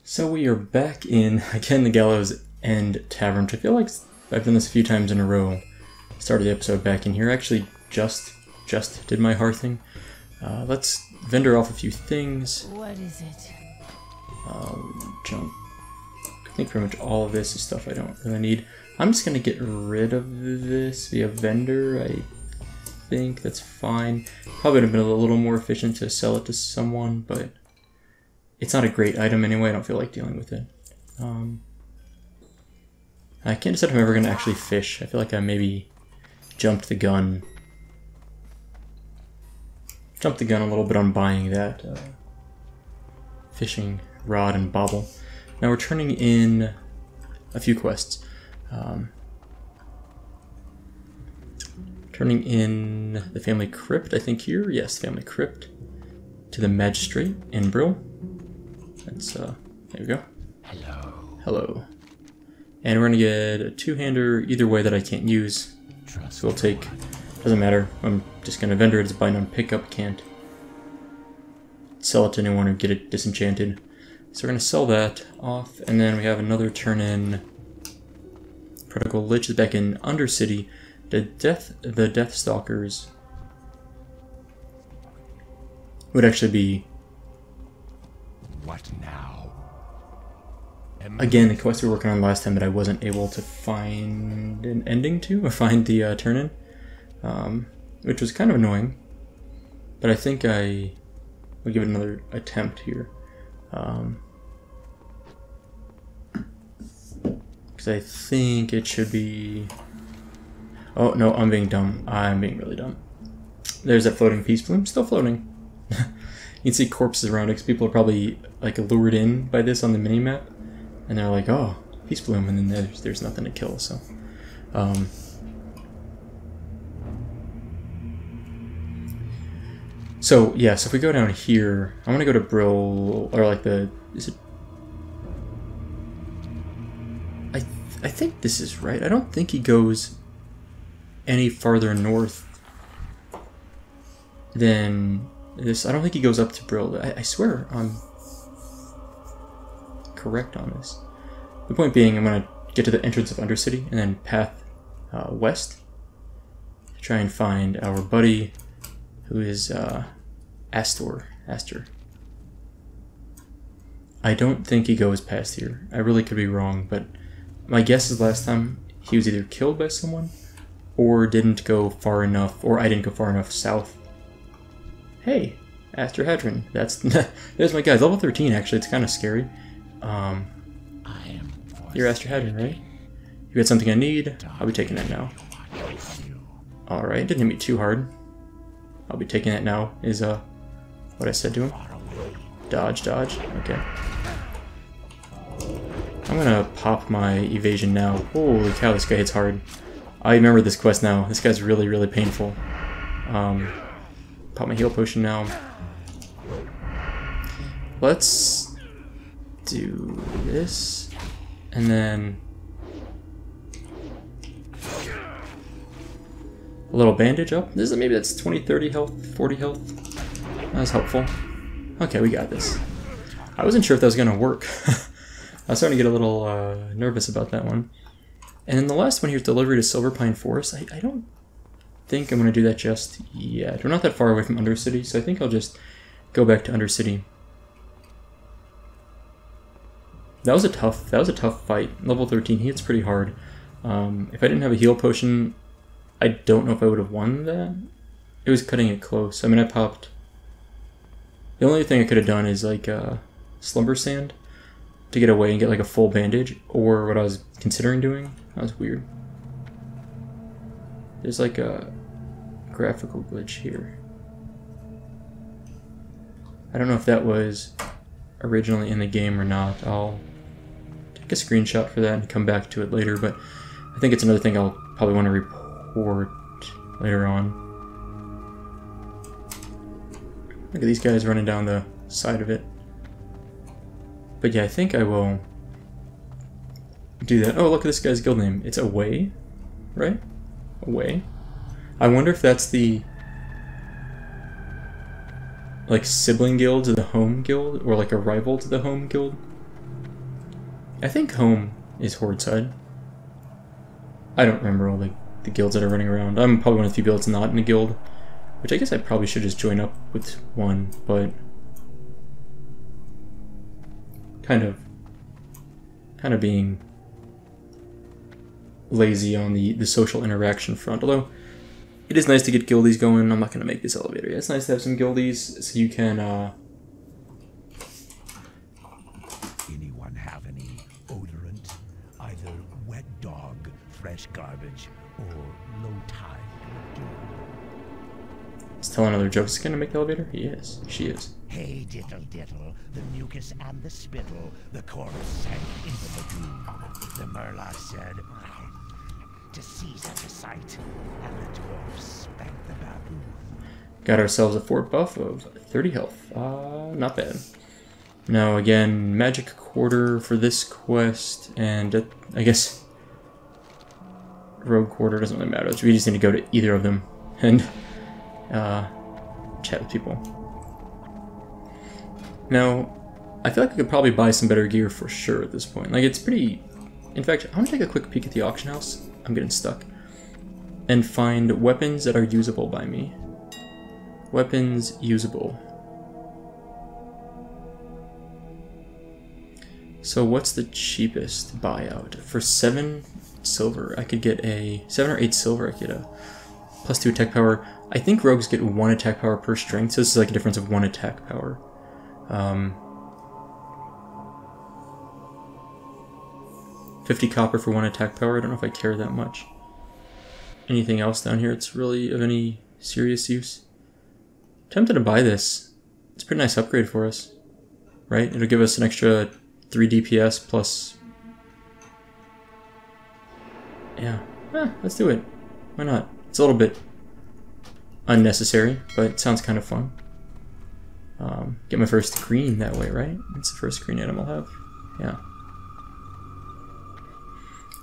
So we are back in, again, the Gallows End Tavern, which I feel like I've done this a few times in a row. Started the episode back in here. Actually, just did my hearthing. Let's vendor off a few things. What is it? Junk. I think pretty much all of this is stuff I don't really need. I'm just going to get rid of this via vendor. I think that's fine. Probably would have been a little more efficient to sell it to someone, but it's not a great item anyway. I don't feel like dealing with it. I can't decide if I'm ever going to actually fish. I feel like I maybe jumped the gun. Jumped the gun a little bit on buying that fishing rod and bobble. Now we're turning in a few quests. Turning in the family crypt, I think here. Yes, family crypt. To the magistrate in Brill. That's, there we go. Hello. Hello. And we're gonna get a two-hander either way that I can't use. So we'll take, doesn't matter. I'm just gonna vendor it as bind on pickup, can't sell it to anyone or get it disenchanted. So we're gonna sell that off, and then we have another turn in Protocol Lich is back in Undercity. The Death Stalkers would actually be what now? Again, the quest we were working on last time that I wasn't able to find an ending to, or find the turn in, which was kind of annoying. But I think I will give it another attempt here. Because I think it should be... Oh, no, I'm being dumb. I'm being really dumb. There's that floating peace bloom, still floating. You can see corpses around it, because people are probably like lured in by this on the mini-map. And they're like, oh, peace bloom, and then there's nothing to kill, so... So, yeah, so if we go down here, I want to go to Brill, or like the... Is it... I think this is right. I don't think he goes any farther north than this. I don't think he goes up to Brill. I swear I'm correct on this. The point being, I'm going to get to the entrance of Undercity and then path west to try and find our buddy who is Astor. I don't think he goes past here. I really could be wrong, but my guess is last time he was either killed by someone or didn't go far enough, or I didn't go far enough south. Hey, Astor Hadron. That's there's my guy. Level 13 actually. It's kind of scary. You're Astor Hadron, right? You got something I need? I'll be taking that now. Alright, didn't hit me too hard. I'll be taking that now, is what I said to him. Dodge, okay. I'm gonna pop my evasion now. Holy cow, this guy hits hard. I remember this quest now. This guy's really, really painful. Pop my heal potion now. Let's do this. And then a little bandage up. This is maybe that's 20, 30 health, 40 health. That was helpful. Okay, we got this. I wasn't sure if that was gonna work. I was starting to get a little nervous about that one. And then the last one here is Delivery to Silverpine Forest. I don't think I'm gonna do that just yet. We're not that far away from Undercity, so I think I'll just go back to Undercity. That was a tough fight. Level 13, he hits pretty hard. If I didn't have a heal potion, I don't know if I would have won that. It was cutting it close. I mean, I popped... The only thing I could have done is like Slumber Sand to get away and get like a full bandage, or what I was considering doing. That was weird. There's like a graphical glitch here. I don't know if that was originally in the game or not. I'll take a screenshot for that and come back to it later, but I think it's another thing I'll probably want to report later on. Look at these guys running down the side of it. But yeah, I think I will do that. Oh, look at this guy's guild name. It's Away, right? Away. I wonder if that's the like sibling guild to the home guild, or like a rival to the home guild. I think home is Horde side. I don't remember all the guilds that are running around. I'm probably one of the few guilds not in a guild, which I guess I probably should just join up with one, but kind of being lazy on the social interaction front. Although it is nice to get guildies going. I'm not going to make this elevator yet. It's nice to have some guildies so you can Anyone have any odorant, either wet dog, fresh garbage, or low tide would do? Is telling other jokes going to make the elevator? He is. She is. Hey, diddle diddle, the mucus and the spittle, the corpse sank into the lagoon. The Murloc said, to see such a sight, and the dwarfs spanked the baboon. Got ourselves a fort buff of 30 health. Not bad. Now again, magic quarter for this quest, and I guess rogue quarter doesn't really matter. We just need to go to either of them and chat with people. Now, I feel like I could probably buy some better gear for sure at this point. Like, it's pretty... In fact, I want to take a quick peek at the auction house. I'm getting stuck. And find weapons that are usable by me. Weapons usable. So what's the cheapest buyout? For 7 silver, I could get a... 7 or 8 silver, I could get a +2 attack power. I think rogues get 1 attack power per strength, so this is like a difference of 1 attack power. 50 copper for 1 attack power. I don't know if I care that much. Anything else down here that's really of any serious use? Tempted to buy this. It's a pretty nice upgrade for us, right? It'll give us an extra 3 DPS plus... Yeah, let's do it. Why not? It's a little bit unnecessary, but it sounds kind of fun. Get my first green that way, right? It's the first green item I'll have. Yeah.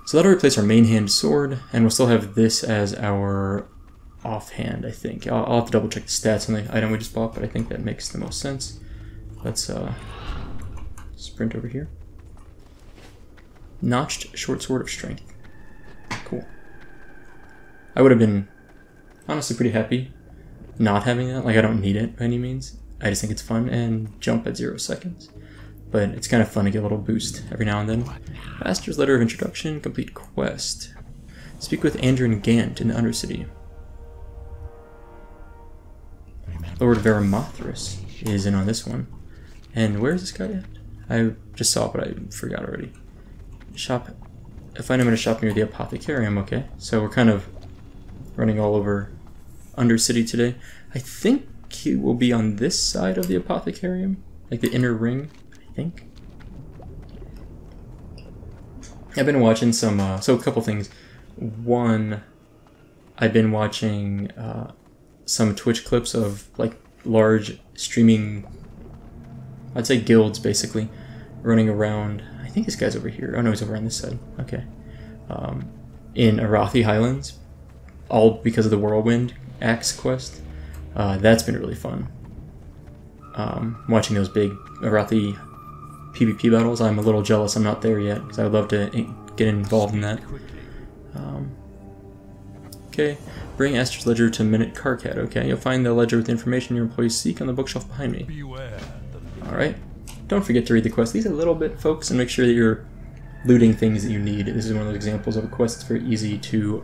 So that'll replace our main hand sword, and we'll still have this as our offhand, I think. I'll have to double check the stats on the item we just bought, but I think that makes the most sense. Let's sprint over here. Notched short sword of strength. Cool. I would have been honestly pretty happy not having that. Like, I don't need it by any means. I just think it's fun, and jump at 0 seconds. But it's kind of fun to get a little boost every now and then. Master's Letter of Introduction, complete quest. Speak with Andrew and Gant in the Undercity. Lord Veramothras is in on this one. And where is this guy at? I just saw it, but I forgot already. Shop. I find him in a shop near the Apothecarium, okay. So we're kind of running all over Undercity today. I think he will be on this side of the Apothecarium, like the inner ring, I think. I've been watching some, so a couple things. One, I've been watching some Twitch clips of like large streaming, I'd say guilds basically, running around. I think this guy's over here. Oh no, he's over on this side. Okay. In Arathi Highlands, all because of the Whirlwind Axe quest. That's been really fun. Watching those big Arathi PvP battles. I'm a little jealous I'm not there yet, because I would love to get involved in that. Okay, bring Esther's ledger to Minute Carcat. Okay, you'll find the ledger with the information your employees seek on the bookshelf behind me. Alright, don't forget to read the quest. These a little bit, folks, and make sure that you're looting things that you need. This is one of those examples of a quest that's very easy to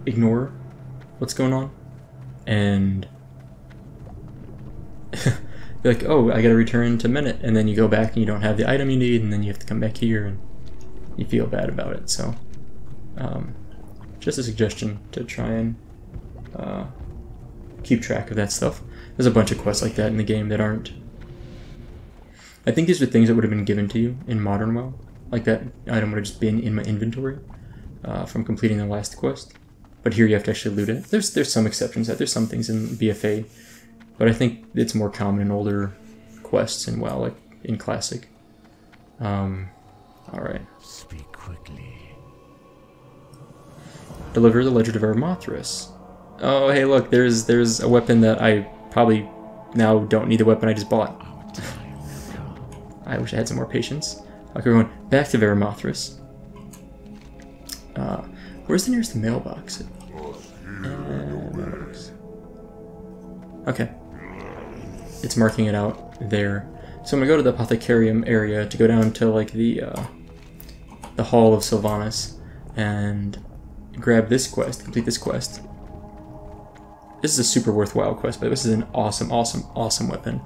ignore what's going on and be like, oh, I gotta return to Minute, and then you go back and you don't have the item you need, and then you have to come back here and you feel bad about it. So just a suggestion to try and keep track of that stuff. There's a bunch of quests like that in the game that aren't... I think these are things that would have been given to you in Modern WoW. Like that item would have just been in my inventory from completing the last quest. But here you have to actually loot it. There's some exceptions. There's some things in BFA, but I think it's more common in older quests in WoW, like in Classic. Alright. Speak quickly. Deliver the ledger to Veramothras. Oh, hey, look, there's a weapon that I probably now don't need the weapon I just bought. I wish I had some more patience. Okay, we're going back to Veramothras. Where's the nearest mailbox? Mailbox. Okay. It's marking it out there. So I'm gonna go to the Apothecarium area to go down to like the Hall of Sylvanas and grab this quest, complete this quest. This is a super worthwhile quest, but this is an awesome, awesome, awesome weapon.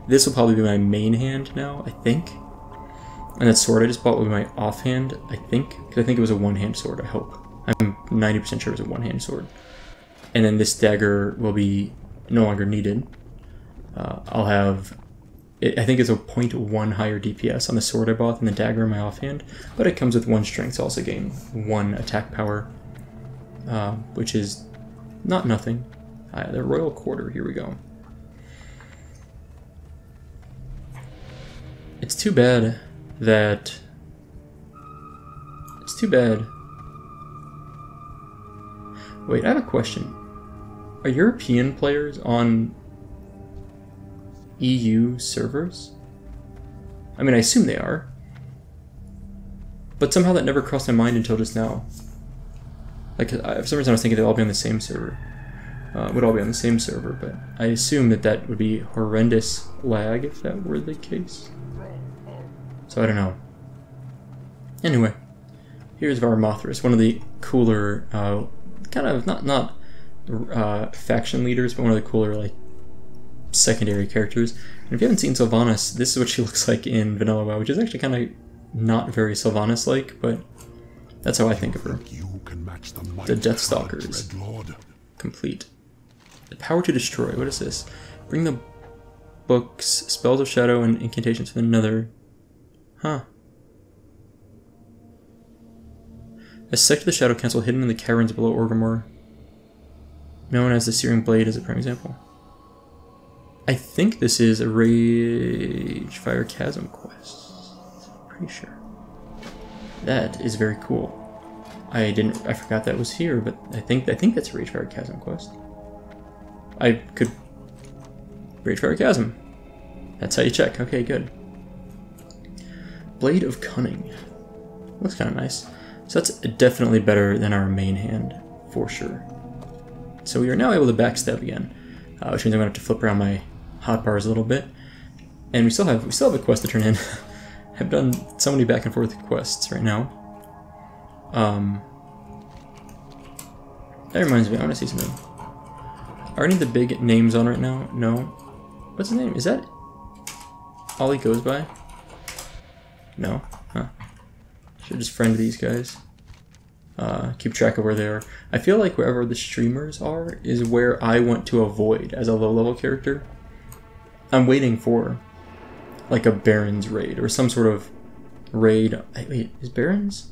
This will probably be my main hand now, I think. And that sword I just bought will be my offhand, I think. Because I think it was a one-hand sword, I hope. I'm 90% sure it was a one-hand sword. And then this dagger will be no longer needed. I'll have... I think it's a 0.1 higher DPS on the sword I bought than the dagger in my offhand. But it comes with 1 strength, so I also gain 1 attack power. Which is not nothing. The Royal Quarter, here we go. It's too bad that... It's too bad... Wait, I have a question. Are European players on EU servers? I mean, I assume they are. But somehow that never crossed my mind until just now. Like, for some reason I was thinking they'd all be on the same server. Would all be on the same server, but I assume that that would be horrendous lag if that were the case. So I don't know. Anyway, here's Varamothras, one of the cooler, kind of not faction leaders, but one of the cooler like secondary characters. And if you haven't seen Sylvanas, this is what she looks like in Vanilla WoW, which is actually kind of not very Sylvanas-like, but that's how I think of her. The Deathstalkers. Complete. The power to destroy. What is this? Bring the books, spells of shadow, and incantations to another. Huh. A sect of the Shadow Council hidden in the caverns below Orgrimmar, known as the Searing Blade, as a prime example. I think this is a Ragefire Chasm quest. I'm pretty sure. That is very cool. I forgot that was here, but I think that's a Ragefire Chasm quest. I could... Ragefire Chasm. That's how you check. Okay, good. Blade of Cunning. Looks kind of nice. So that's definitely better than our main hand, for sure. So we are now able to backstab again, which means I'm going to have to flip around my hotbars a little bit. And we still have a quest to turn in. I've done so many back and forth quests right now. That reminds me, I want to see something. Are any of the big names on right now? No. What's his name? Is that all he goes by? No? Huh. Should just friend these guys. Keep track of where they are. I feel like wherever the streamers are is where I want to avoid as a low-level character. I'm waiting for like a Baron's raid or some sort of raid. Wait, is Barons?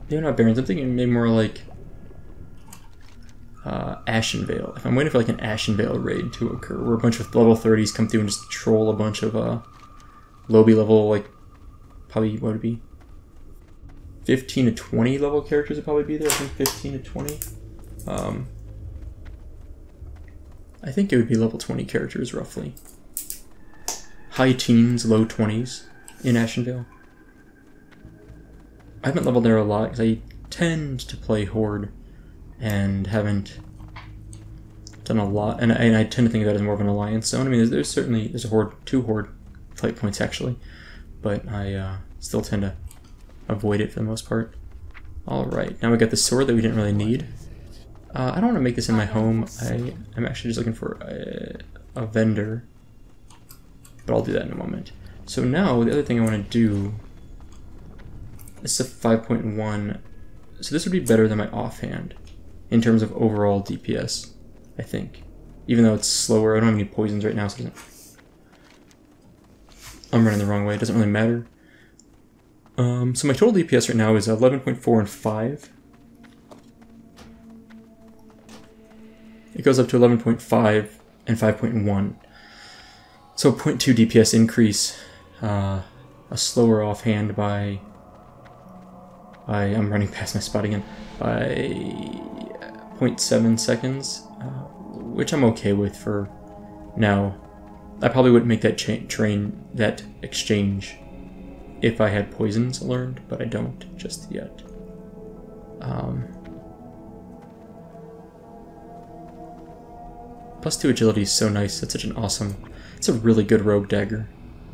They're not Barons. I'm thinking maybe more like Ashenvale. If I'm waiting for like an Ashenvale raid to occur, where a bunch of level 30s come through and just troll a bunch of lobby level, like probably what would it be? 15 to 20 level characters would probably be there. I think 15 to 20. I think it would be level 20 characters roughly. High teens, low 20s in Ashenvale. I haven't leveled there a lot because I tend to play Horde and haven't done a lot. And I tend to think of that as more of an alliance zone. I mean, there's a Horde, 2 Horde fight points actually, but I still tend to avoid it for the most part. Alright, now we got the sword that we didn't really need. I don't want to make this in my home. I'm actually just looking for a vendor, but I'll do that in a moment. So now the other thing I want to do, this is a 5.1, so this would be better than my offhand in terms of overall DPS, I think. Even though it's slower, I don't have any poisons right now, so it doesn't... I'm running the wrong way, it doesn't really matter. So my total DPS right now is 11.4 and 5. It goes up to 11.5 and 5.1. So 0.2 DPS increase, a slower offhand by I'm running past my spot again, by 0.7 seconds, which I'm okay with for now. I probably wouldn't make that that exchange if I had poisons learned, but I don't just yet. +2 agility is so nice. That's such an awesome... It's a really good rogue dagger.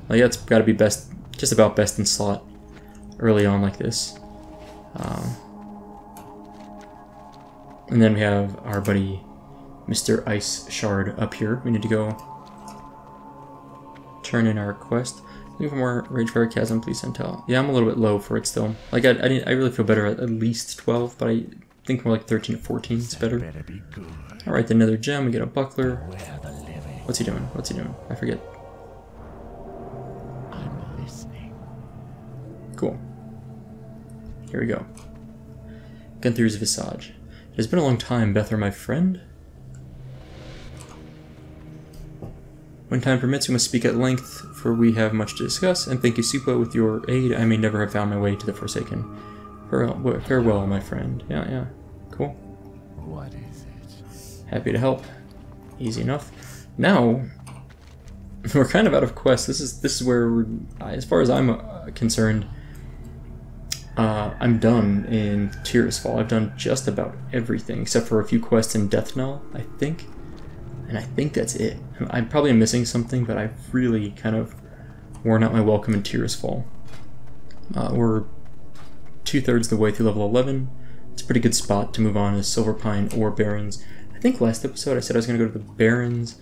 Like, that's got to be best, just about best in slot early on like this. And then we have our buddy Mr. Ice Shard up here. We need to go turn in our quest. Looking for more Ragefire Chasm, please send tell. Yeah, I'm a little bit low for it still. Like, I really feel better at least 12, but I think more like 13 to 14 is better. Alright, another gem, we get a buckler. What's he doing? What's he doing? I forget. I'm listening. Cool. Here we go. Gunther's Visage. It has been a long time, Bethor, my friend. When time permits, we must speak at length, for we have much to discuss, and thank you, Soupa, with your aid, I may never have found my way to the Forsaken. Farewell, my friend. Yeah, cool. What is it? Happy to help. Easy enough. Now, we're kind of out of quests. This is where we're, as far as I'm concerned, I'm done in Tirisfal. I've done just about everything, except for a few quests in Death Knell, I think. And I think that's it. I'm probably missing something, but I've really kind of worn out my welcome in Tirisfal. We're 2/3 the way through level 11. It's a pretty good spot to move on to Silverpine or Barrens. I think last episode I said I was going to go to the Barrens.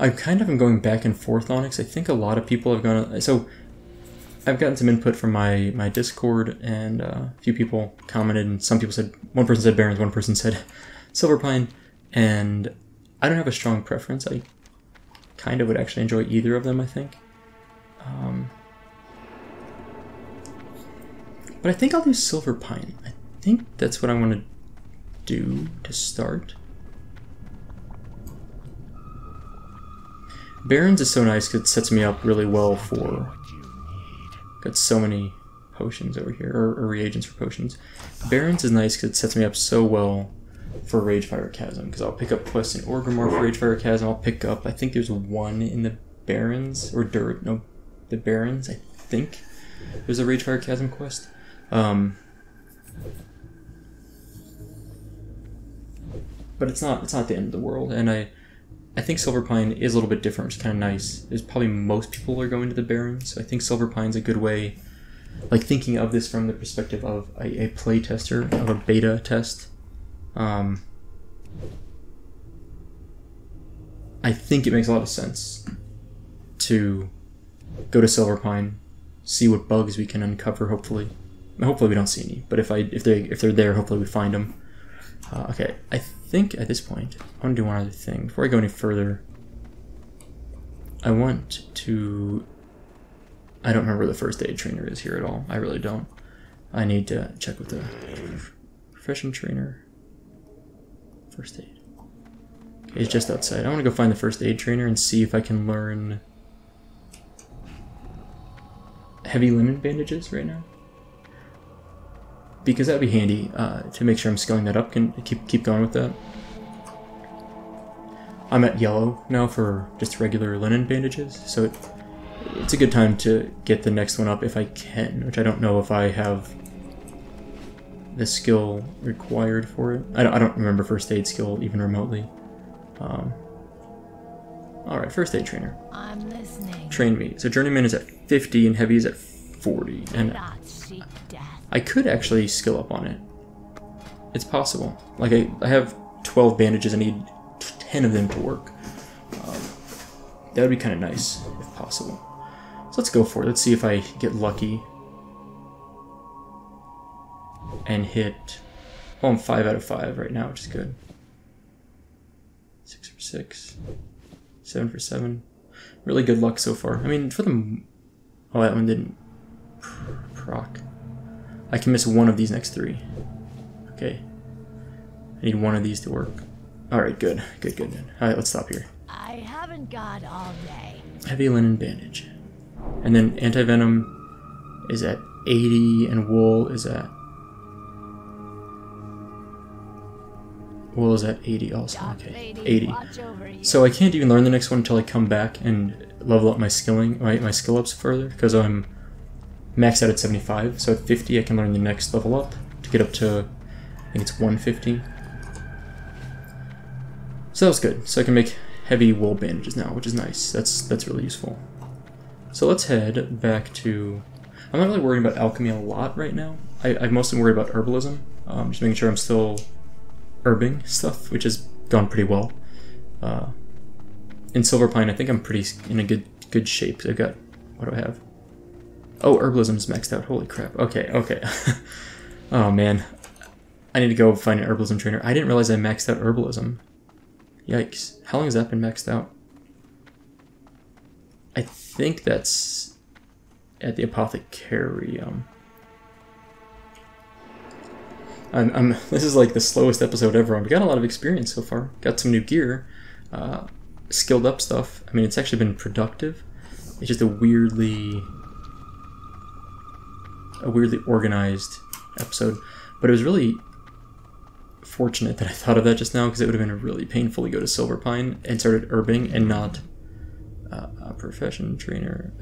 I kind of am going back and forth on it, because I think a lot of people have gone... So, I've gotten some input from my Discord, and a few people commented, and some people said... One person said Barrens, one person said Silverpine, and I don't have a strong preference. I kind of would actually enjoy either of them, I think. But I think I'll do Silverpine. I think that's what I want to do to start. Barrens is so nice because it sets me up really well for... Got so many potions over here, or reagents for potions. Barrens is nice because it sets me up so well for Ragefire Chasm, because I'll pick up quests in Orgrimmar for Ragefire Chasm. I'll pick up, I think there's one in the Barrens, or the Barrens, I think. There's a Ragefire Chasm quest. But it's not the end of the world, and I think Silverpine is a little bit different, which is kind of nice. There's probably most people are going to the Barrens, so I think Silverpine's a good way, like thinking of this from the perspective of a play tester, of a beta test. I think it makes a lot of sense to go to Silverpine, see what bugs we can uncover. Hopefully we don't see any, but if they're there, hopefully we find them. Okay, I think at this point I want to do one other thing before I go any further. I want to... I don't remember where the first aid trainer is here at all. I really don't. I need to check with the profession trainer. First aid. Okay, he's just outside. I want to go find the first aid trainer and see if I can learn heavy linen bandages right now. Because that'd be handy to make sure I'm scaling that up. Can keep going with that. I'm at yellow now for just regular linen bandages, so it's a good time to get the next one up if I can, which I don't know if I have the skill required for it. I don't remember first aid skill even remotely. Alright, first aid trainer. I'm listening. Train me. So journeyman is at 50 and heavy is at 40. And I could actually skill up on it. It's possible. Like I have 12 bandages. I need 10 of them to work. That would be kind of nice if possible. So let's go for it. Let's see if I get lucky and hit... Well, I'm 5 out of 5 right now, which is good. 6 for 6. 7 for 7. Really good luck so far. I mean, for the... Oh, that one didn't proc. I can miss one of these next 3. Okay. I need one of these to work. Alright, good. Good. Alright, let's stop here. I haven't got all day. Heavy linen bandage. And then anti-venom is at 80 and wool is at Well, is that 80 also? Dark Okay, Lady, 80. watch over you. So I can't even learn the next one until I come back and level up my skilling, my skill ups further, because I'm maxed out at 75. So at 50 I can learn the next level up to get up to, I think it's 150. So that was good. So I can make heavy wool bandages now, which is nice. That's really useful. So let's head back to... I'm not really worried about alchemy a lot right now. I'm mostly worried about herbalism. Just making sure I'm still herbing stuff, which has gone pretty well. In Silverpine, I think I'm pretty in a good shape. I've got... What do I have? Oh, herbalism's maxed out. Holy crap. Okay. Oh, man. I need to go find an herbalism trainer. I didn't realize I maxed out herbalism. Yikes. How long has that been maxed out? I think that's at the apothecarium. This is like the slowest episode ever. I've got a lot of experience so far. Got some new gear. Skilled up stuff. I mean, it's actually been productive. It's just a weirdly organized episode. But it was really fortunate that I thought of that just now, because it would have been really painful to go to Silverpine and started herbing and not a profession trainer.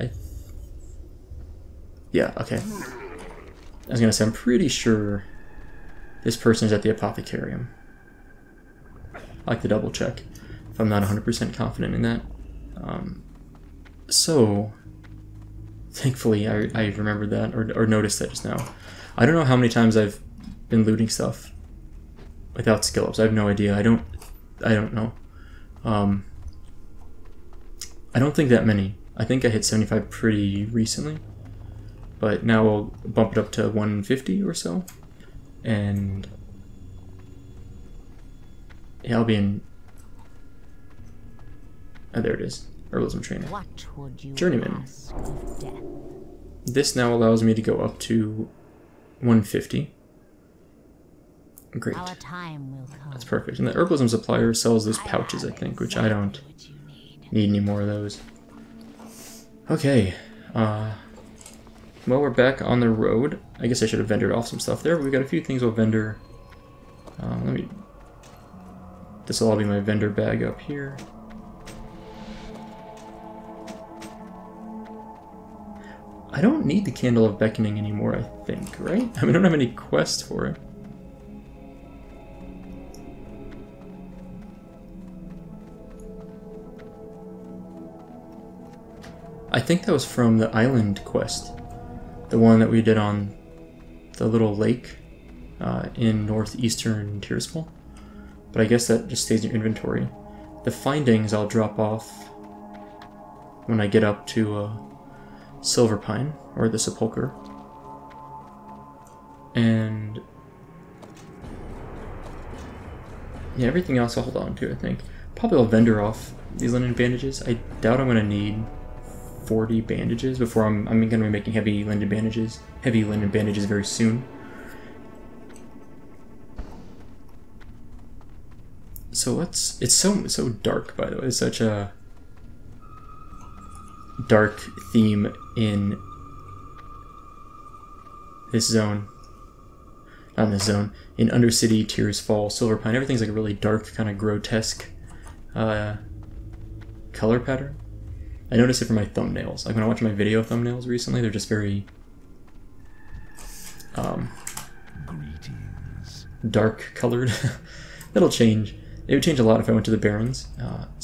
Yeah, okay. I was gonna say, I'm pretty sure this person is at the apothecarium. I like to double check if I'm not 100% confident in that. So, thankfully I remembered that, or noticed that just now. I don't know how many times I've been looting stuff without skill ups. I have no idea. I don't know. I don't think that many. I think I hit 75 pretty recently, but now we'll bump it up to 150 or so, and yeah, I'll be in. Oh, there it is. Herbalism trainer. What would you Journeyman. ask of death? This now allows me to go up to 150. Great. Our time will come. That's perfect. And the herbalism supplier sells those pouches, I think, which I don't What you need. need any more of those. Okay. Well, we're back on the road. I guess I should have vendored off some stuff there, but we got a few things we'll vendor. This will all be my vendor bag up here. I don't need the Candle of Beckoning anymore, I think, right? I mean, I don't have any quests for it. I think that was from the island quest. The one that we did on the little lake in northeastern Tearsfall. But I guess that just stays in your inventory. The findings I'll drop off when I get up to Silverpine, or the Sepulchre. And yeah, everything else I'll hold on to, I think. Probably I'll vendor off these linen bandages. I doubt I'm going to need 40 bandages before I'm going to be making heavy linen bandages very soon. So it's so dark, by the way. It's such a dark theme in this zone. Not in this zone. In Undercity, Tearsfall, Silverpine, everything's like a really dark, kind of grotesque color pattern. I noticed it from my thumbnails. Like when I watch my video thumbnails recently, they're just very Greetings. dark colored. That'll change. It would change a lot if I went to the Barrens.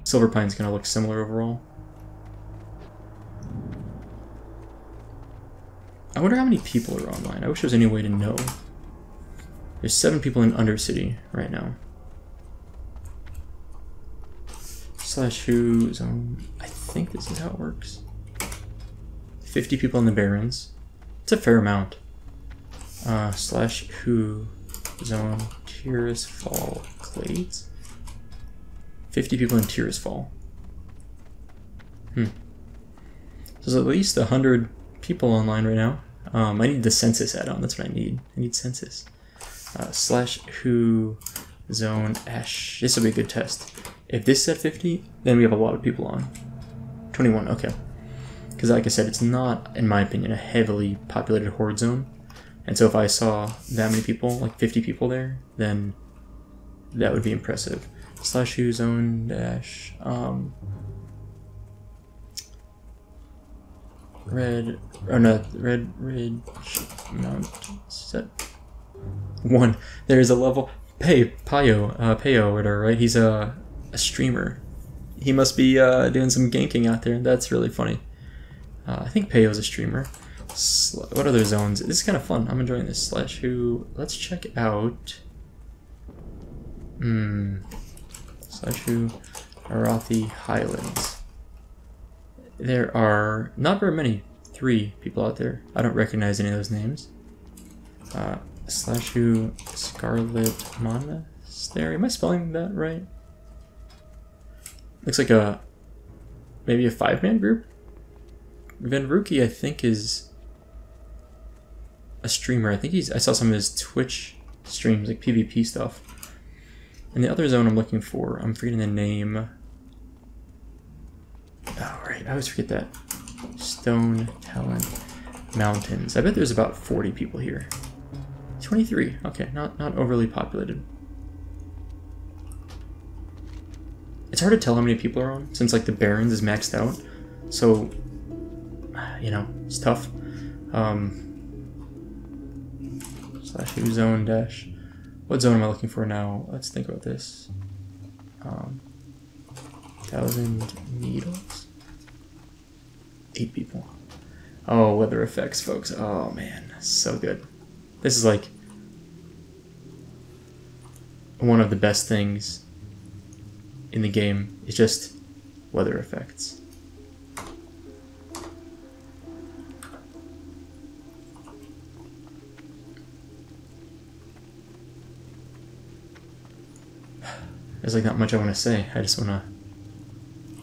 Silverpine's gonna look similar overall. I wonder how many people are online. I wish there was any way to know. There's 7 people in Undercity right now. /who zone. I think this is how it works. 50 people in the Barrens. It's a fair amount. /who zone Tearsfall Clades. 50 people in Tearsfall. So there's at least 100 people online right now. I need the census add-on. That's what I need. I need census. /who zone ash. This will be a good test. If this is at 50, then we have a lot of people on. 21, okay. Because like I said, it's not, in my opinion, a heavily populated horde zone. And so if I saw that many people, like 50 people there, then that would be impressive. Slash who zone dash red or no red ridge mount set 1. There's a level Payo whatever, right? He's a streamer. He must be doing some ganking out there. That's really funny. I think Payo's a streamer. What other zones? This is kind of fun. I'm enjoying this. Slash who. Let's check out. Slash who. Arathi Highlands. There are not very many. 3 people out there. I don't recognize any of those names. Slash who. Scarlet Monastery. Am I spelling that right? Looks like maybe a 5-man group. Venruki, I think, is a streamer. I think I saw some of his Twitch streams, like PvP stuff. And the other zone I'm looking for, I'm forgetting the name. Oh, right, I always forget that. Stone Talent Mountains. I bet there's about 40 people here. 23, okay, not overly populated. It's hard to tell how many people are on, since like the Barrens is maxed out. So, you know, it's tough. Slash who zone dash. What zone am I looking for now? Let's think about this. 1,000 needles. 8 people. Oh, weather effects, folks. Oh man, so good. This is like one of the best things in the game. It's just weather effects. There's like not much I want to say. I just want to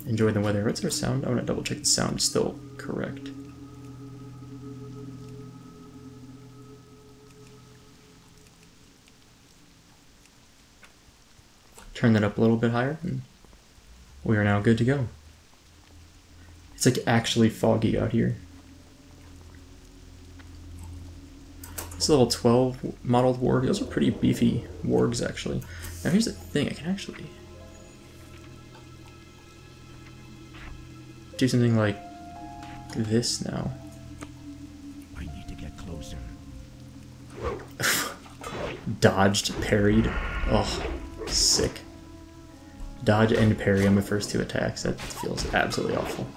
enjoy the weather. What's our sound? I want to double check the sound is still correct. Turn that up a little bit higher and we are now good to go. It's like actually foggy out here. This level 12 modeled warg. Those are pretty beefy wargs actually. Now here's the thing, I can actually do something like this now. I need to get closer. Dodged, parried. Oh, sick. Dodge and parry on my first 2 attacks. That feels absolutely awful.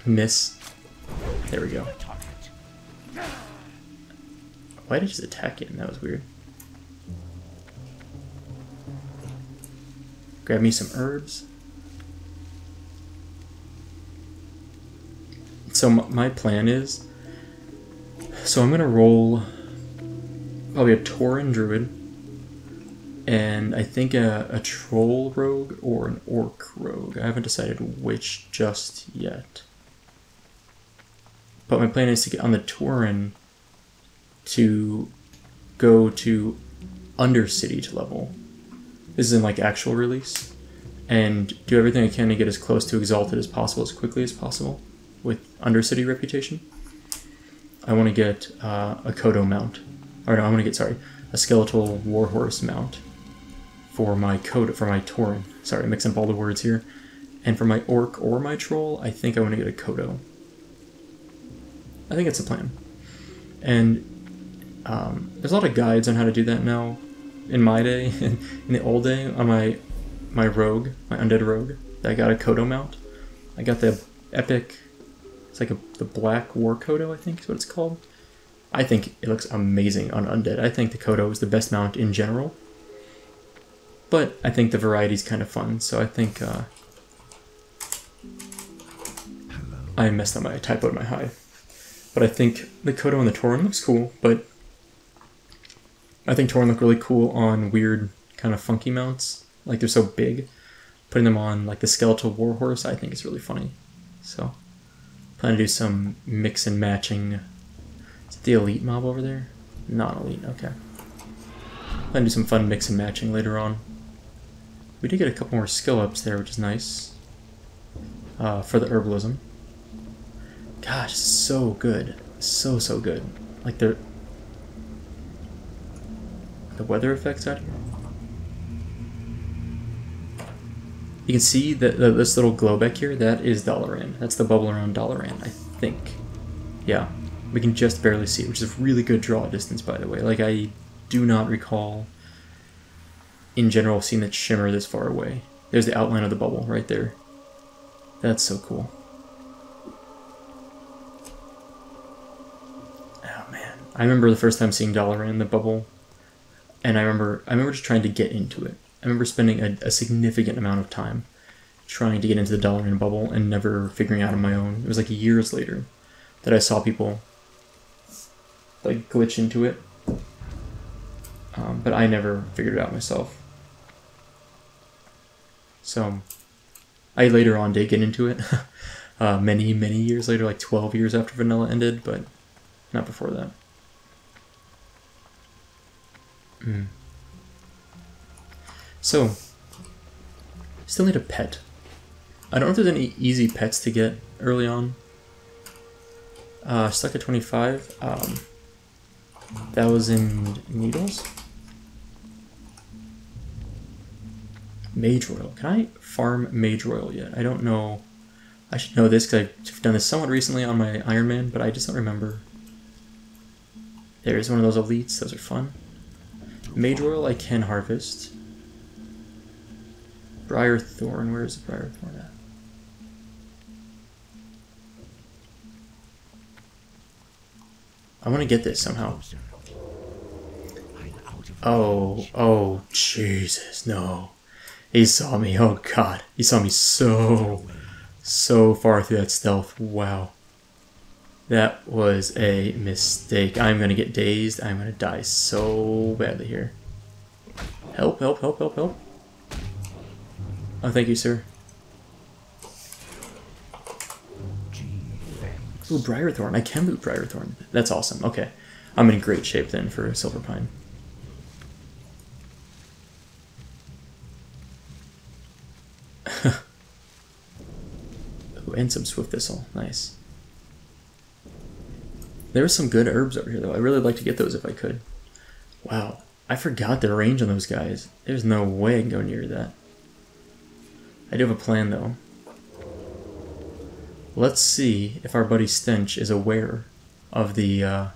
Miss. There we go. Why did I just attack him? That was weird. Grab me some herbs. So my plan is, so I'm gonna roll probably a Tauren Druid, and I think a Troll Rogue or an Orc Rogue. I haven't decided which just yet. But my plan is to get on the Tauren to go to Undercity to level. This is in like actual release. And do everything I can to get as close to Exalted as possible, as quickly as possible with Undercity reputation. I want to get a Kodo mount. Or no, I want to get, sorry, a Skeletal Warhorse mount for my Kodo, for my Tauren. Sorry, mixing up all the words here. And for my Orc or my Troll, I think I want to get a Kodo. I think it's a plan. And there's a lot of guides on how to do that now. In my day, in the old day, on my rogue, my undead rogue, I got a Kodo mount. I got the epic, it's like the black war Kodo, I think is what it's called. I think it looks amazing on undead. I think the Kodo is the best mount in general. But I think the variety is kind of fun, so I think I messed up I typoed my high. But I think the Kodo and the Tauren looks cool, but I think Tauren look really cool on weird, kind of funky mounts. Like, they're so big. Putting them on, like, the Skeletal Warhorse, I think is really funny. So, plan to do some mix and matching. Is it the Elite mob over there? Non-Elite, okay. Plan to do some fun mix and matching later on. We did get a couple more skill ups there, which is nice. For the herbalism. Gosh, so good. So good. like the weather effects out here. You can see that this little glow back here, that is Dalaran. That's the bubble around Dalaran, I think. Yeah, we can just barely see it, which is a really good draw distance, by the way. Like, I do not recall, in general, seeing that shimmer this far away. There's the outline of the bubble right there. That's so cool. Oh, man. I remember the first time seeing Dalaran, the bubble, and I remember just trying to get into it. I remember spending a significant amount of time trying to get into the Dalaran bubble and never figuring out on my own. It was like years later that I saw people like glitch into it, but I never figured it out myself. So I later on did get into it, many years later, like 12 years after Vanilla ended, but not before that. So, still need a pet. I don't know if there's any easy pets to get early on. Stuck at 25. 1,000 needles. Mage Royal. Can I farm Mage Royal yet? I don't know. I should know this because I've done this somewhat recently on my Iron Man, but I just don't remember. There's one of those elites. Those are fun. Mage Royal I can harvest. Briar Thorn, where is the Briar Thorn at? I want to get this somehow. Oh, Jesus, no. He saw me, oh god. He saw me so far through that stealth. Wow. That was a mistake. I'm gonna get dazed. I'm gonna die so badly here. Help, help, help, help, help. Oh, thank you, sir. Ooh, Briarthorn. I can loot Briarthorn. That's awesome. Okay. I'm in great shape then for Silver Pine. Ooh, and some Swift Thistle. Nice. There are some good herbs over here, though. I really like to get those if I could. Wow. I forgot the range on those guys. There's no way I can go near that. I do have a plan, though. Let's see if our buddy Stench is aware of the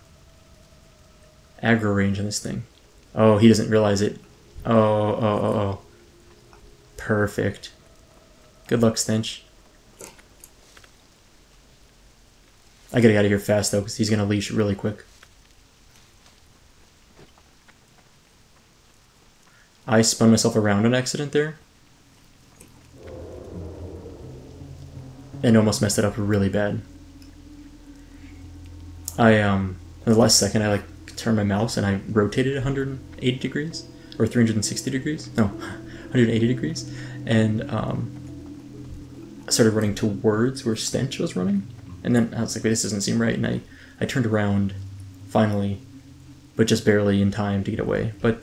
aggro range on this thing. Oh, he doesn't realize it. Oh. Perfect. Good luck, Stench. I gotta get out of here fast, though, because he's gonna leash really quick. I spun myself around on accident there. And almost messed it up really bad. In the last second, I turned my mouse and I rotated 180 degrees or 360 degrees. No, 180 degrees, and I started running towards where Stench was running, and then I was like, "Wait, this doesn't seem right." And I turned around, finally, but just barely in time to get away. But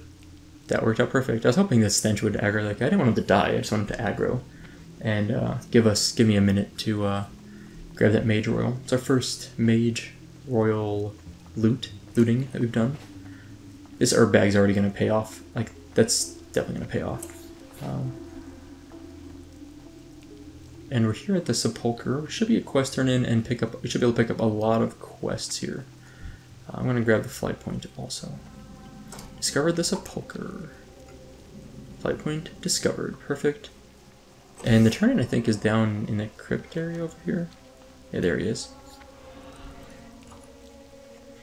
that worked out perfect. I was hoping that Stench would aggro that guy. I didn't want him to die. I just wanted him to aggro. And give me a minute to grab that Mage Royal. It's our first Mage Royal looting that we've done. This herb bag's already going to pay off. Like, that's definitely going to pay off. And we're here at the Sepulchre. We should be a quest turn in and we should be able to pick up a lot of quests here. I'm going to grab the flight point also. Discovered the Sepulchre. Flight point discovered. Perfect. And the turn-in, I think, is down in the crypt area over here. Yeah, there he is.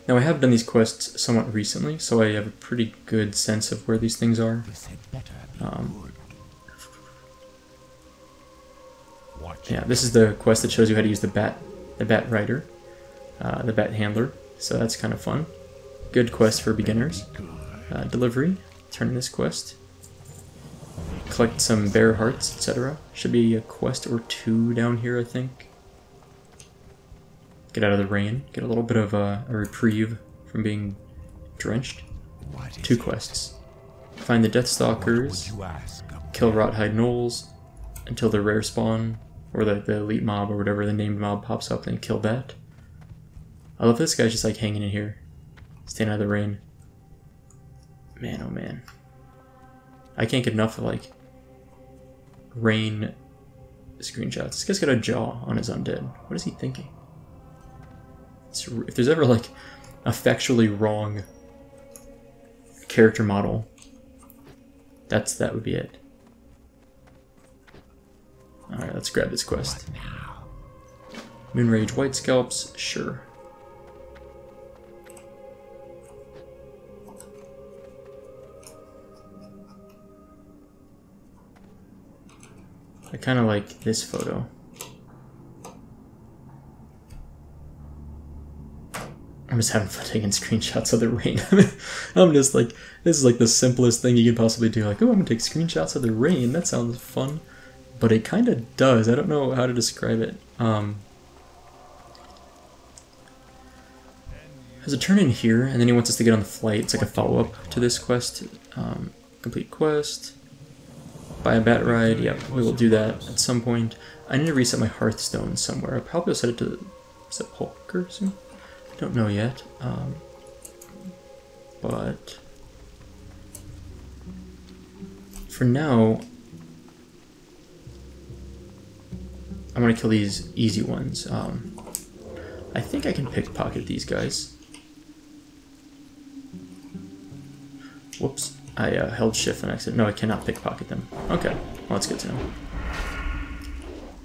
Now, I have done these quests somewhat recently, so I have a pretty good sense of where these things are. Yeah, this is the quest that shows you how to use the Bat Rider, the Bat Handler, so that's kind of fun. Good quest for beginners. Delivery, turn in this quest. Collect some bear hearts, etc. Should be a quest or two down here, I think. Get out of the rain. Get a little bit of a reprieve from being drenched. 2 quests. Find the Deathstalkers. Kill Rothhide Gnolls until the rare spawn, or the elite mob, or whatever the named mob pops up, and kill that. I love this guy's just like hanging in here. Staying out of the rain. Man, oh man. I can't get enough of, like, rain screenshots. This guy's got a jaw on his undead. What is he thinking? If there's ever, like, a factually wrong character model, that would be it. Alright, let's grab this quest. Moonrage White Scalps, sure. I kind of like this photo. I'm just having fun taking screenshots of the rain. I'm just like, this is like the simplest thing you can possibly do. Like, oh, I'm gonna take screenshots of the rain. That sounds fun. But it kind of does. I don't know how to describe it. There's a turn in here, and then he wants us to get on the flight. It's like a follow-up to this quest. Complete quest. Buy a bat ride. Yep, we will do that at some point. I need to reset my Hearthstone somewhere. I'll probably set it to, is that poker soon? I don't know yet. But for now, I'm gonna kill these easy ones. I think I can pickpocket these guys. Whoops. I held shift on accident. No, I cannot pickpocket them. Okay, well, that's good to know.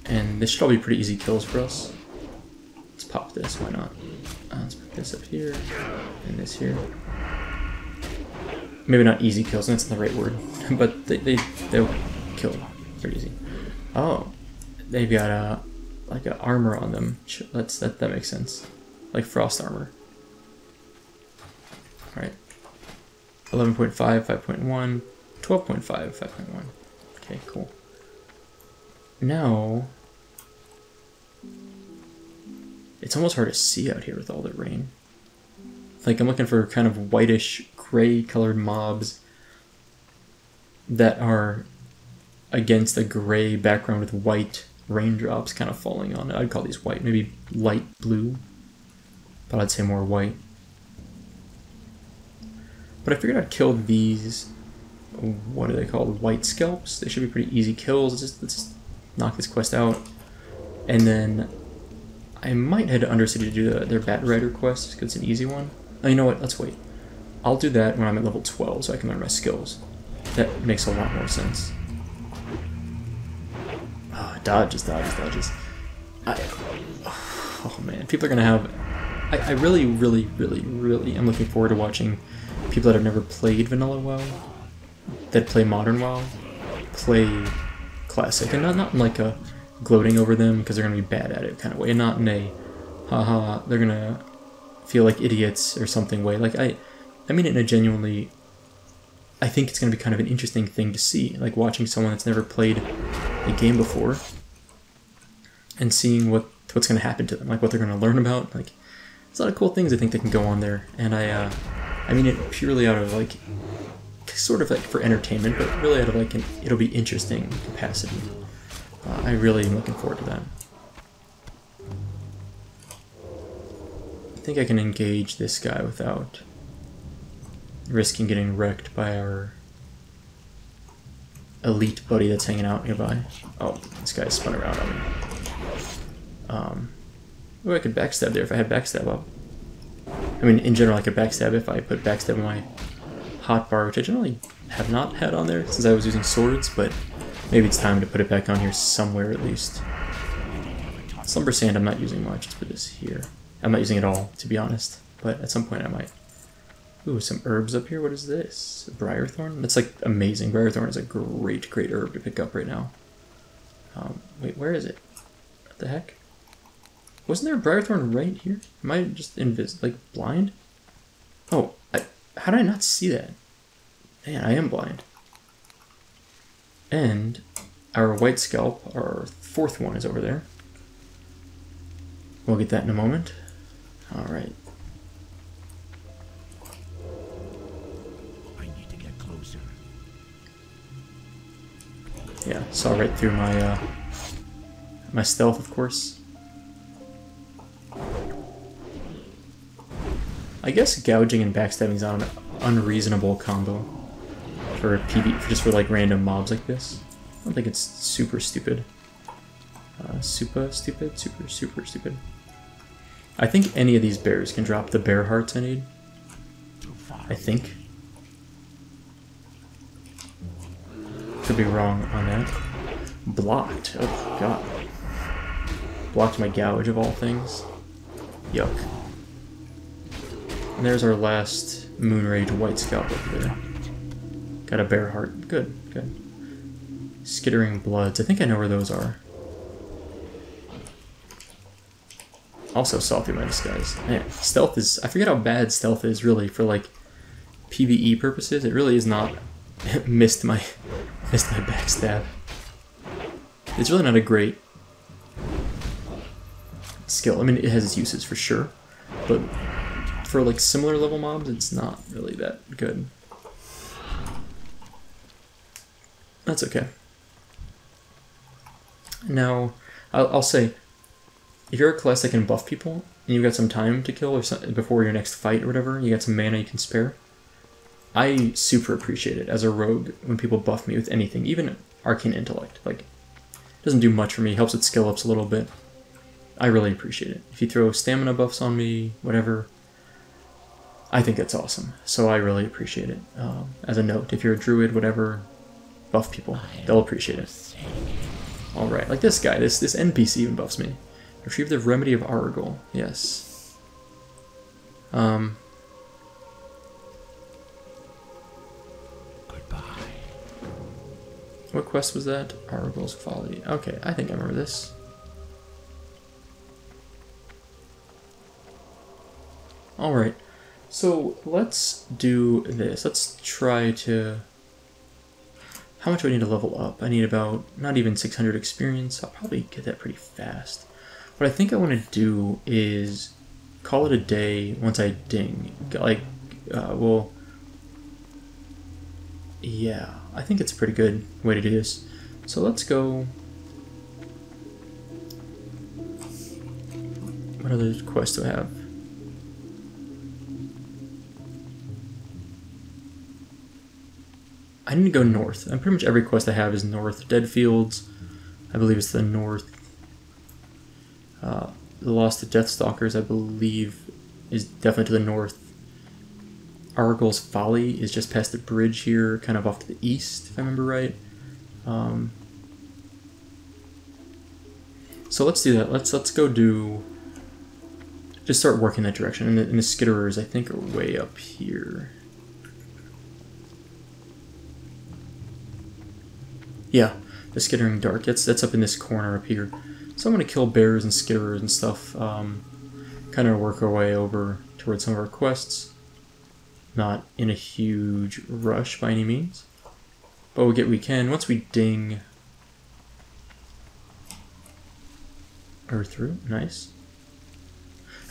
And this should all be pretty easy kills for us. Let's pop this, why not? Let's put this up here, and this here. Maybe not easy kills, that's not the right word, but they'll kill pretty easy. Oh, they've got like an armor on them. That makes sense. Like frost armor. Alright. 11.5, 5.1, 12.5, 5.1. Okay, cool. Now, it's almost hard to see out here with all the rain. Like, I'm looking for kind of whitish, gray colored mobs that are against a gray background with white raindrops kind of falling on it. I'd call these white, maybe light blue, but I'd say more white. But I figured I'd kill these, what are they called, white scalps? They should be pretty easy kills. Let's just knock this quest out. And then I might head to Undercity to do their Bat Rider quest, because it's an easy one. Oh, you know what, let's wait. I'll do that when I'm at level 12 so I can learn my skills. That makes a lot more sense. Oh, dodges. Oh man, people are gonna have... I really am looking forward to watching people that have never played Vanilla WoW, that play Modern WoW, play Classic, and not in like a gloating over them because they're going to be bad at it kind of way, and not in a haha, they're going to feel like idiots or something way. Like, I mean it in a genuinely, I think it's going to be kind of an interesting thing to see, like watching someone that's never played a game before and seeing what's going to happen to them, like what they're going to learn about. Like, there's a lot of cool things I think that can go on there, and I mean it purely out of like, sort of like for entertainment, but really out of like it'll be interesting capacity. I really am looking forward to that. I think I can engage this guy without risking getting wrecked by our elite buddy that's hanging out nearby. Oh, this guy spun around on me. Oh, I could backstab there if I had backstab up. I mean, in general, I could backstab if I put backstab on my hotbar, which I generally have not had on there since I was using swords, but maybe it's time to put it back on here somewhere at least. Slumber Sand I'm not using much. Let's put this here. I'm not using it all, to be honest, but at some point I might. Ooh, some herbs up here. What is this? Briarthorn? That's like amazing. Briarthorn is a great herb to pick up right now. Wait, where is it? What the heck? Wasn't there a Briarthorn right here? Am I just like blind? Oh, how did I not see that? Man, I am blind. And our white scalp, our fourth one, is over there. We'll get that in a moment. Alright. I need to get closer. Yeah, saw right through my my stealth, of course. I guess gouging and backstabbing is not an unreasonable combo for just for like random mobs like this. I don't think it's super stupid. Super stupid. I think any of these bears can drop the bear hearts I need. I think. Could be wrong on that. Blocked. Oh god. Blocked my gouge of all things. Yuck. And there's our last Moonrage White Scalp over there. Got a bear heart. Good, good. Skittering Bloods. I think I know where those are. Also saw through my disguise. Man, stealth is... I forget how bad stealth is, really, for, like, PvE purposes. It really is not... missed my backstab. It's really not a great skill. I mean, it has its uses for sure, but for, like, similar level mobs, it's not really that good. That's okay. Now, I'll say... if you're a class that can buff people, and you've got some time to kill or before your next fight or whatever, you got some mana you can spare, I super appreciate it as a rogue when people buff me with anything, even Arcane Intellect. Like, it doesn't do much for me, helps with skill ups a little bit. I really appreciate it. If you throw stamina buffs on me, whatever, I think that's awesome. So I really appreciate it. As a note, if you're a druid, whatever, buff people. They'll appreciate it. Alright, like this guy, this NPC even buffs me. Retrieve the Remedy of Argol. Yes. Goodbye. What quest was that? Argol's Folly. Okay, I think I remember this. Alright, so let's do this. Let's try to... How much do I need to level up? I need about, not even 600 experience. I'll probably get that pretty fast. What I think I want to do is call it a day once I ding. Like, well, yeah, I think it's a pretty good way to do this. So let's go. What other quests do I have? I need to go north. And pretty much every quest I have is north. Deadfields, I believe it's the north. The Lost to Deathstalkers, I believe, is definitely to the north. Argol's Folly is just past the bridge here, kind of off to the east, if I remember right. So let's do that. Let's go do... Just start working that direction. And the Skitterers, I think, are way up here. Yeah, the Skittering Dark. That's up in this corner up here. So I'm going to kill bears and skitterers and stuff, kind of work our way over towards some of our quests. Not in a huge rush by any means, but we'll get what we can. Once we ding Earth Root, nice.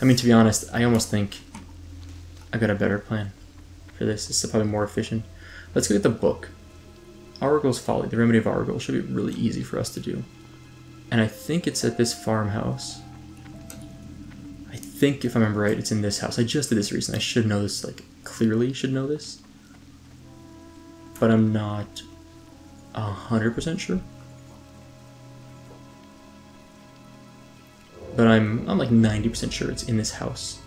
I mean, to be honest, I almost think I got a better plan for this. This is probably more efficient. Let's go get the book. Argol's Folly, the Remedy of Argol, should be really easy for us to do. And I think it's at this farmhouse. I think, if I remember right, it's in this house. I just did this recently. I should know this, like, clearly should know this. But I'm not 100% sure. But I'm like 90% sure it's in this house.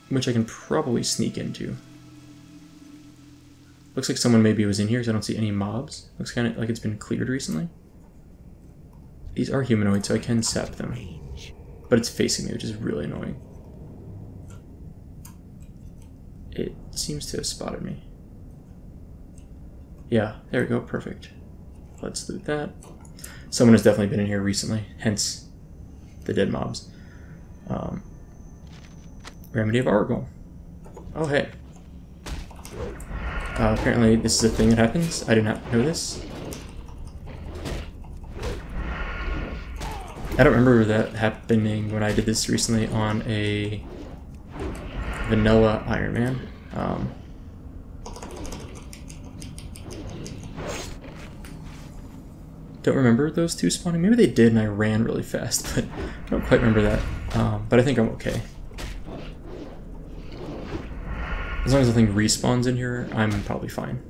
Which I can probably sneak into. Looks like someone maybe was in here because I don't see any mobs. Looks kind of like it's been cleared recently. These are humanoid, so I can sap them. But it's facing me, which is really annoying. It seems to have spotted me. Yeah, there we go, perfect. Let's loot that. Someone has definitely been in here recently, hence the dead mobs. Remedy of Argol. Oh, hey. Apparently this is a thing that happens. I did not know this. I don't remember that happening when I did this recently on a vanilla Iron Man. Don't remember those two spawning. Maybe they did and I ran really fast, but I don't quite remember that. But I think I'm okay. As long as nothing respawns in here, I'm probably fine.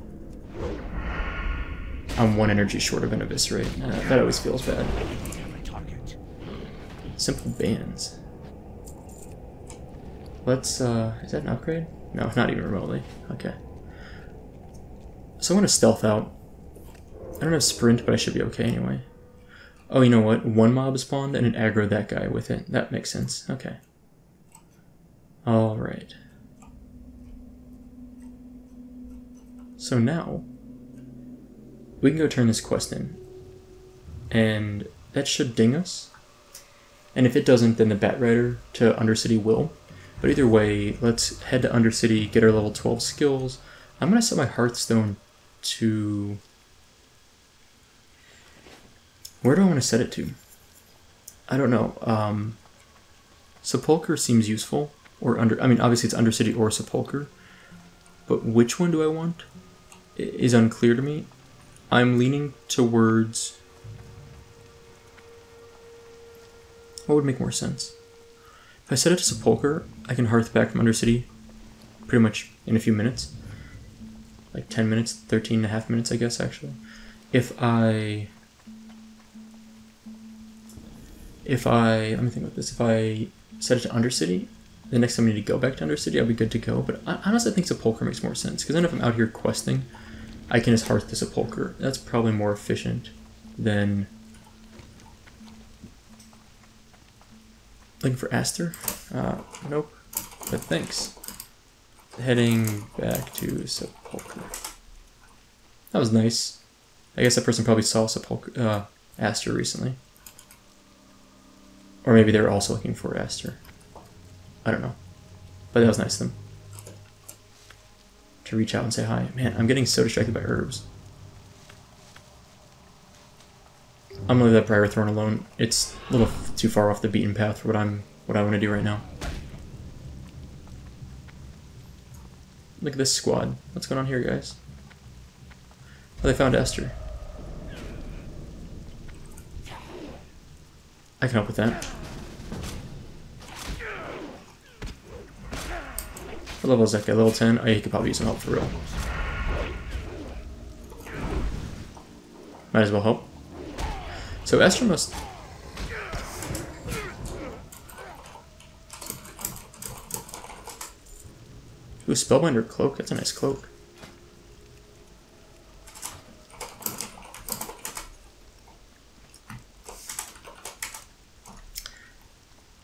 I'm 1 energy short of an Eviscerate. That always feels bad. Simple bands. Let's, is that an upgrade? No, not even remotely. Okay. So I'm gonna stealth out. I don't have sprint, but I should be okay anyway. Oh, you know what? 1 mob spawned and it aggroed that guy with it. That makes sense. Okay. Alright. So now, we can go turn this quest in. And that should ding us. And if it doesn't, then the Bat Rider to Undercity will. But either way, let's head to Undercity, get our level 12 skills. I'm going to set my Hearthstone to... Where do I want to set it to? I don't know. Sepulcher seems useful. Or I mean, obviously it's Undercity or Sepulcher. But which one do I want? Is unclear to me. I'm leaning towards... What would make more sense? If I set it to Sepulcher, I can Hearth back from Undercity pretty much in a few minutes. Like 10 minutes, 13 and a half minutes, I guess, actually. If I... let me think about this. If I set it to Undercity, the next time I need to go back to Undercity, I'll be good to go. But I honestly think Sepulcher makes more sense. Because then if I'm out here questing, I can just Hearth to Sepulcher. That's probably more efficient than... Looking for Aster? Nope. But thanks. Heading back to Sepulcher. That was nice. I guess that person probably saw Sepulcher, Aster recently. Or maybe they were also looking for Aster. I don't know. But that was nice of them. To reach out and say hi. Man, I'm getting so distracted by herbs. I'm gonna leave that Prior Thorn alone. It's a little too far off the beaten path for what I want to do right now. Look at this squad. What's going on here, guys? Oh, they found Esther. I can help with that. What level is that guy? Level 10? Oh, yeah, he could probably use some help for real. Might as well help. So Esther must... Ooh, Spellbinder Cloak. That's a nice cloak.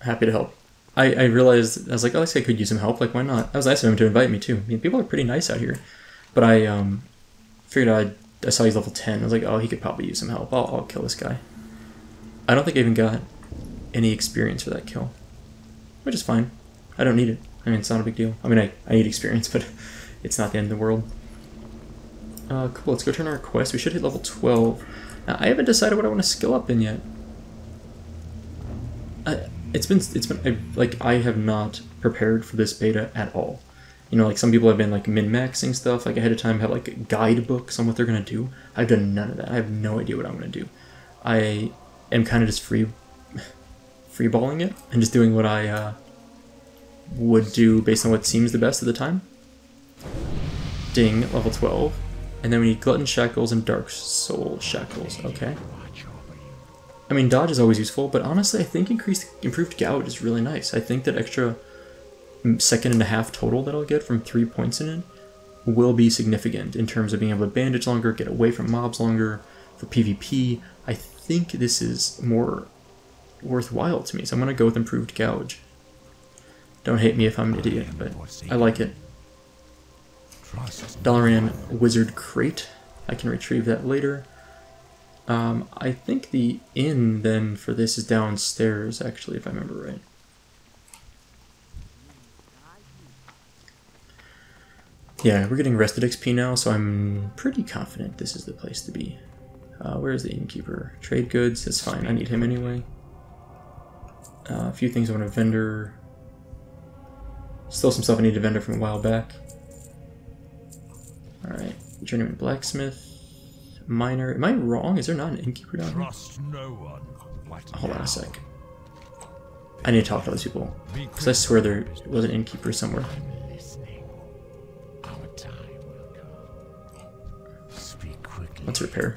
Happy to help. I realized, I was like, oh, this guy could use some help, like, why not? That was nice of him to invite me, too. I mean, people are pretty nice out here. But I figured I saw he's level 10. I was like, oh, he could probably use some help. I'll kill this guy. I don't think I even got any experience for that kill. Which is fine. I don't need it. I mean, it's not a big deal. I mean, I need experience, but it's not the end of the world. Cool, let's go turn our quest. We should hit level 12. Now, I haven't decided what I want to skill up in yet. It's been like, I have not prepared for this beta at all. You know, like, some people have been, like, min-maxing stuff, like, ahead of time, have, like, guidebooks on what they're going to do. I've done none of that. I have no idea what I'm going to do. I am kind of just freeballing it, and just doing what I would do based on what seems the best at the time. Ding, level 12. And then we need Glutton Shackles and Dark Soul Shackles, okay. I mean, dodge is always useful, but honestly, I think improved gouge is really nice. I think that extra second and a half total that I'll get from 3 points in it will be significant in terms of being able to bandage longer, get away from mobs longer, for PvP. I think this is more worthwhile to me, so I'm going to go with improved gouge. Don't hate me if I'm an idiot, but I like it. Dalaran Wizard Crate. I can retrieve that later. I think the inn then for this is downstairs, actually, if I remember right. Yeah, we're getting rested XP now, so I'm pretty confident this is the place to be. Where's the innkeeper? Trade goods, that's fine, I need him anyway. A few things I want to vendor. Still some stuff I need to vendor from a while back. Alright, Journeyman Blacksmith. Miner. Am I wrong? Is there not an innkeeper down here? Trust no one. Hold on a sec. I need to talk to those people. Because I swear there was an innkeeper somewhere. quickly. Let's repair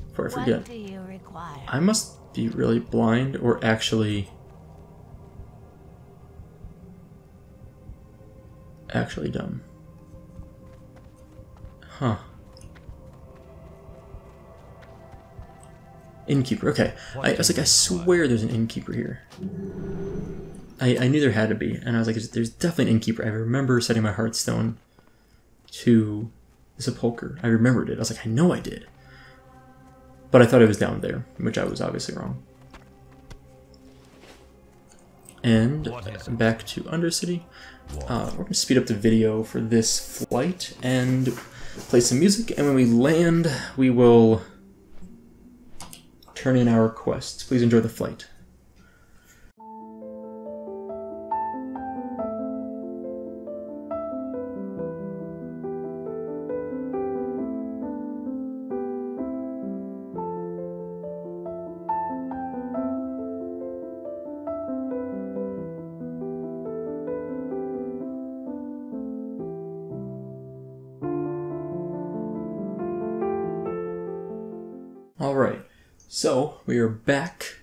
before I What forget. do you require? I must be really blind or actually dumb. Huh. Innkeeper, okay. I was like, I swear there's an innkeeper here. I knew there had to be, and I was like, there's definitely an innkeeper. I remember setting my hearthstone to the sepulcher. I remembered it. I was like, I know I did. But I thought it was down there, which I was obviously wrong. And back to Undercity. We're going to speed up the video for this flight and play some music, and when we land, we will turn in our quests. Please enjoy the flight. Alright, so we are back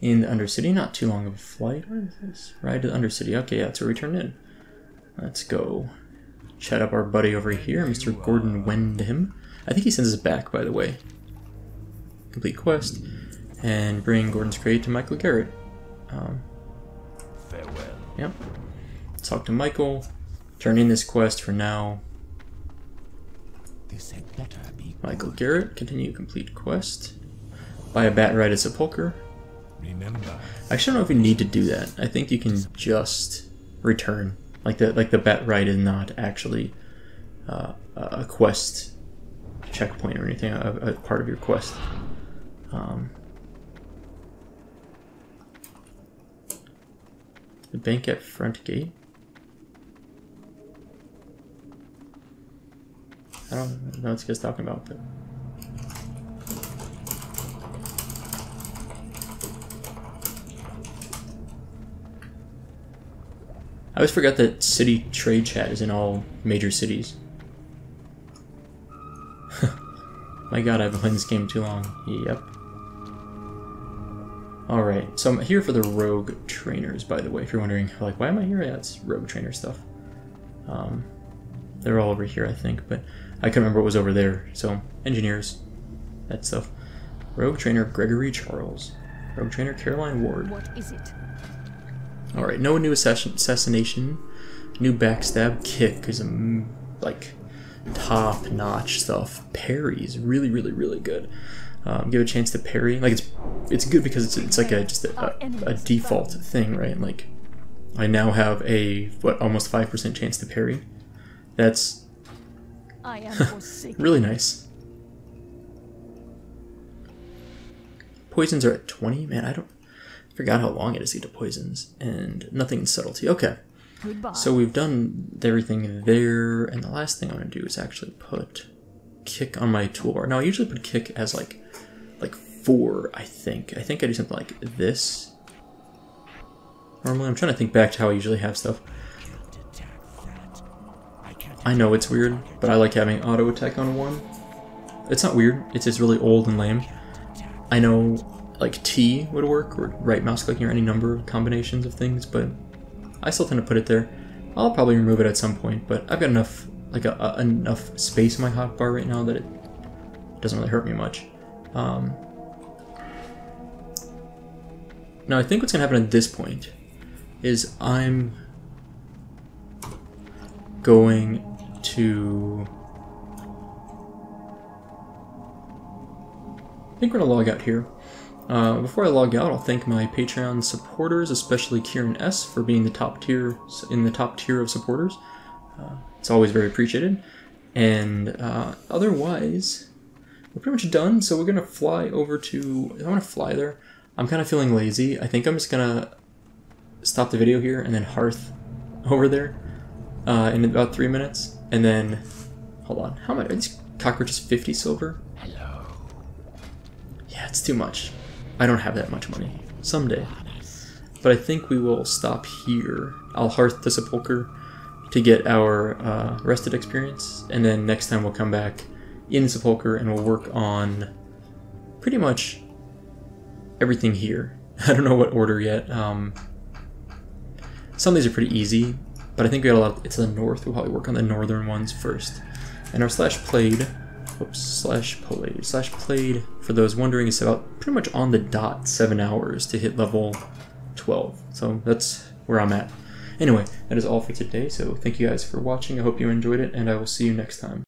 in the Undercity. Not too long of a flight. What is this? Ride to the Undercity. Okay, yeah, that's where we turned in. Let's go chat up our buddy over here, Mr. Gordon Wendham. I think he sends us back, by the way. Complete quest. And bring Gordon's crate to Michael Garrett. Farewell. Yep. Let's talk to Michael. Turn in this quest for now. This had better be Michael Garrett, continue complete quest. Buy a bat ride at Sepulcher. Remember, I actually don't know if we need to do that. I think you can just return. Like the bat ride is not actually a quest checkpoint or anything, a part of your quest. The bank at front gate? I don't know what you guys talking about, but I always forgot that city trade chat is in all major cities. My god, I've been playing this game too long. Yep. Alright, so I'm here for the rogue trainers, by the way, if you're wondering, like, why am I here? Yeah, it's rogue trainer stuff. They're all over here, I think, but I couldn't remember what was over there. So, engineers, that stuff. Rogue trainer Gregory Charles. Rogue trainer Caroline Ward. What is it? Alright, no new assassination. New backstab. Kick is like top-notch stuff. Parry is really, really, really good. Give a chance to parry. Like it's good because it's like just a default thing, right? Like I now have a almost 5% chance to parry. That's I am forsaken. really nice. Poisons are at 20. Man, I forgot how long it is to get to poisons, and nothing in subtlety. Okay. Goodbye. So we've done everything there, and the last thing I want to do is actually put kick on my toolbar. Now I usually put kick as like 4, I think. I think I do something like this. Normally, I'm trying to think back to how I usually have stuff. I know it's weird, but I like having auto attack on 1. It's not weird, it's just really old and lame. I know like T would work, or right mouse clicking, or any number of combinations of things, but I still tend to put it there. I'll probably remove it at some point, but I've got enough, like enough space in my hotbar right now that it doesn't really hurt me much. Now I think what's gonna happen at this point is I'm going to, I think we're gonna log out here. Before I log out, I'll thank my Patreon supporters, especially Kieran S, for being the top tier of supporters. It's always very appreciated. And otherwise, we're pretty much done. So we're gonna fly over to. I want to fly there. I'm kind of feeling lazy. I think I'm just gonna stop the video here and then hearth over there in about 3 minutes, and then hold on. How much are these cockroaches? 50 silver. Hello. Yeah, it's too much. I don't have that much money. Someday. But I think we will stop here. I'll hearth the sepulcher to get our rested experience, and then next time we'll come back in Sepulcher, and we'll work on pretty much everything here. I don't know what order yet. Some of these are pretty easy, but I think we got a lot. It's the north. We'll probably work on the northern ones first. And our /played, /played, for those wondering, is about pretty much on the dot 7 hours to hit level 12. So that's where I'm at. Anyway, that is all for today. So thank you guys for watching. I hope you enjoyed it, and I will see you next time.